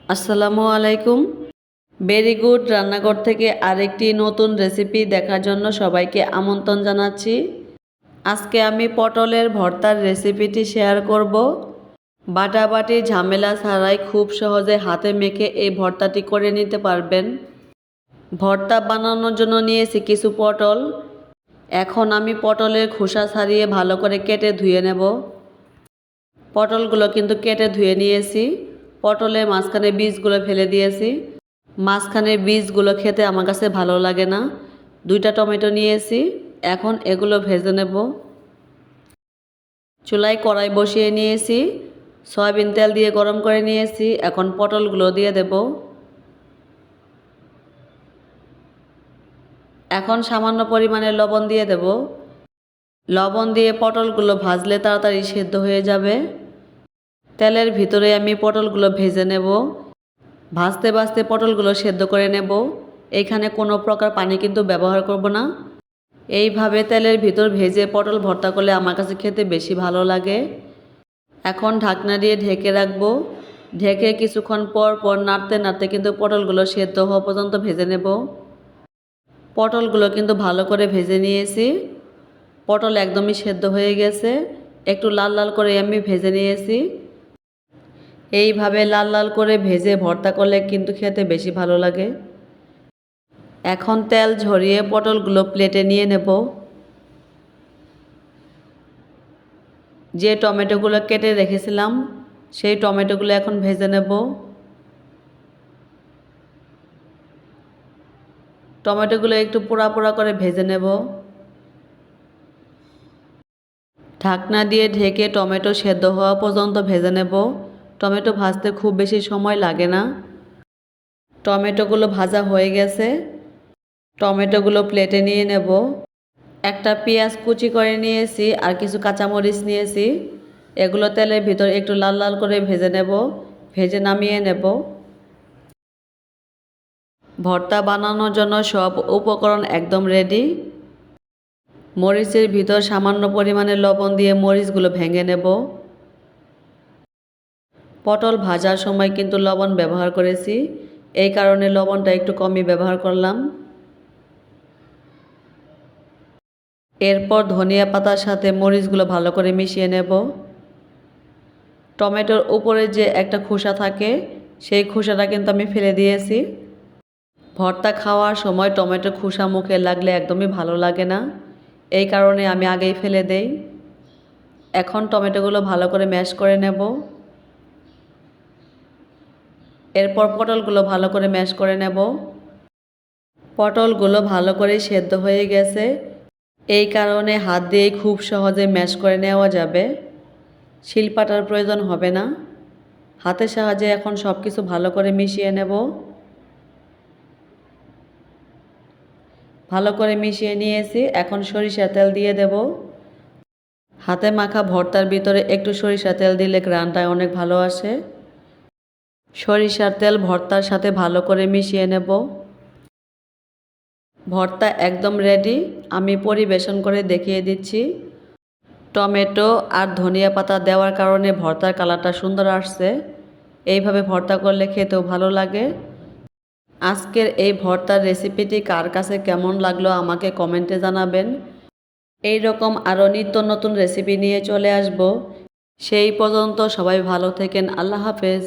আসসালামু আলাইকুম। Very good রান্নাঘর থেকে আরেকটি নতুন রেসিপি দেখার জন্য সবাইকে আমন্ত্রণ জানাচ্ছি। আজকে আমি পটলের ভর্তার রেসিপিটি শেয়ার করব। বাটাবাটি ঝামেলা ছাড়াই খুব সহজে হাতে মেখে এই ভর্তাটি করে নিতে পারবেন। ভর্তা বানানোর জন্য নিয়েছি কিছু পটল। এখন আমি পটলের খোসা ছাড়িয়ে ভালো করে কেটে ধুয়ে নেব। পটলগুলো কিন্তু কেটে ধুয়ে নিয়েছি। পটলের মাঝখানে বীজগুলো ফেলে দিয়েছি। মাঝখানের বীজগুলো খেতে আমার কাছে ভালো লাগে না। 2টা টমেটো নিয়েছি। এখন এগুলো ভেজে নেব। চুলায় কড়াই বসিয়ে নিয়েছি। সয়াবিন তেল দিয়ে গরম করে নিয়েছি। এখন পটলগুলো দিয়ে দেব। এখন সামান্য পরিমাণে লবণ দিয়ে দেব। লবণ দিয়ে পটলগুলো ভাজলে তাড়াতাড়ি সেদ্ধ হয়ে যাবে। তেলের ভিতরে আমি পটলগুলো ভেজে নেব। ভাজতে ভাজতে পটলগুলো সেদ্ধ করে নেব। এখানে কোনো প্রকার পানি কিন্তু ব্যবহার করব না। এইভাবে তেলের ভিতর ভেজে পটল ভর্তা করলে আমার কাছে খেতে বেশি ভালো লাগে। এখন ঢাকনা দিয়ে ঢেকে রাখবো। ঢেকে কিছুক্ষণ পর পর নাড়তে নাড়তে কিন্তু পটলগুলো সেদ্ধ হওয়া পর্যন্ত ভেজে নেব। পটলগুলো কিন্তু ভালো করে ভেজে নিয়েছি। পটল একদমই সেদ্ধ হয়ে গেছে। একটু লাল লাল করে আমি ভেজে নিয়েছি। এইভাবে লাল লাল করে ভেজে ভর্তা করলে কিন্তু খেতে বেশি ভালো লাগে। এখন তেল ঝরিয়ে পটলগুলো প্লেটে নিয়ে নেব। যে টমেটোগুলো কেটে রেখেছিলাম সেই টমেটোগুলো এখন ভেজে নেব। টমেটোগুলো একটু পোড়া পোড়া করে ভেজে নেব। ঢাকনা দিয়ে ঢেকে টমেটো সেদ্ধ হওয়া পর্যন্ত ভেজে নেব। টমেটো ভাজতে খুব বেশি সময় লাগে না। টমেটোগুলো ভাজা হয়ে গেছে। টমেটোগুলো প্লেটে নিয়ে নেব। একটা পেঁয়াজ কুচি করে নিয়েছি আর কিছু কাঁচামরিচ নিয়েছি। এগুলো তেলের ভিতর একটু লাল লাল করে ভেজে নেব। ভেজে নামিয়ে নেব। ভর্তা বানানোর জন্য সব উপকরণ একদম রেডি। মরিচের ভিতর সামান্য পরিমাণে লবণ দিয়ে মরিচগুলো ভেঙে নেব। পটল ভাজার সময় কিন্তু লবণ ব্যবহার করেছি, এই কারণে লবণটা একটু কমই ব্যবহার করলাম। এরপর ধনিয়া পাতার সাথে মরিচগুলো ভালো করে মিশিয়ে নেব। টমেটোর উপরে যে একটা খোসা থাকে সেই খোসাটা কিন্তু আমি ফেলে দিয়েছি। ভর্তা খাওয়ার সময় টমেটোর খোসা মুখে লাগলে একদমই ভালো লাগে না, এই কারণে আমি আগেই ফেলে দেই। এখন টমেটোগুলো ভালো করে ম্যাশ করে নেব। এরপর পটলগুলো ভালো করে ম্যাশ করে নেব। পটলগুলো ভালো করে সেদ্ধ হয়ে গেছে, এই কারণে হাত দিয়েই খুব সহজে ম্যাশ করে নেওয়া যাবে। শিলপাটার প্রয়োজন হবে না। হাতের সাহায্যে এখন সব কিছু ভালো করে মিশিয়ে নেব। ভালো করে মিশিয়ে নিয়েছি। এখন সরিষার তেল দিয়ে দেব। হাতে মাখা ভর্তার ভিতরে একটু সরিষার তেল দিলে ঘ্রাণটা অনেক ভালো আসে। সরিষার তেল ভর্তার সাথে ভালো করে মিশিয়ে নেব। ভর্তা একদম রেডি। আমি পরিবেশন করে দেখিয়ে দিচ্ছি। টমেটো আর ধনিয়া পাতা দেওয়ার কারণে ভর্তার কালারটা সুন্দর আসছে। এইভাবে ভর্তা করলে খেতেও ভালো লাগে। আজকের এই ভর্তার রেসিপিটি কার কাছে কেমন লাগলো আমাকে কমেন্টে জানাবেন। এই রকম আরও নিত্য নতুন রেসিপি নিয়ে চলে আসব। সেই পর্যন্ত সবাই ভালো থেকেন। আল্লাহ হাফেজ।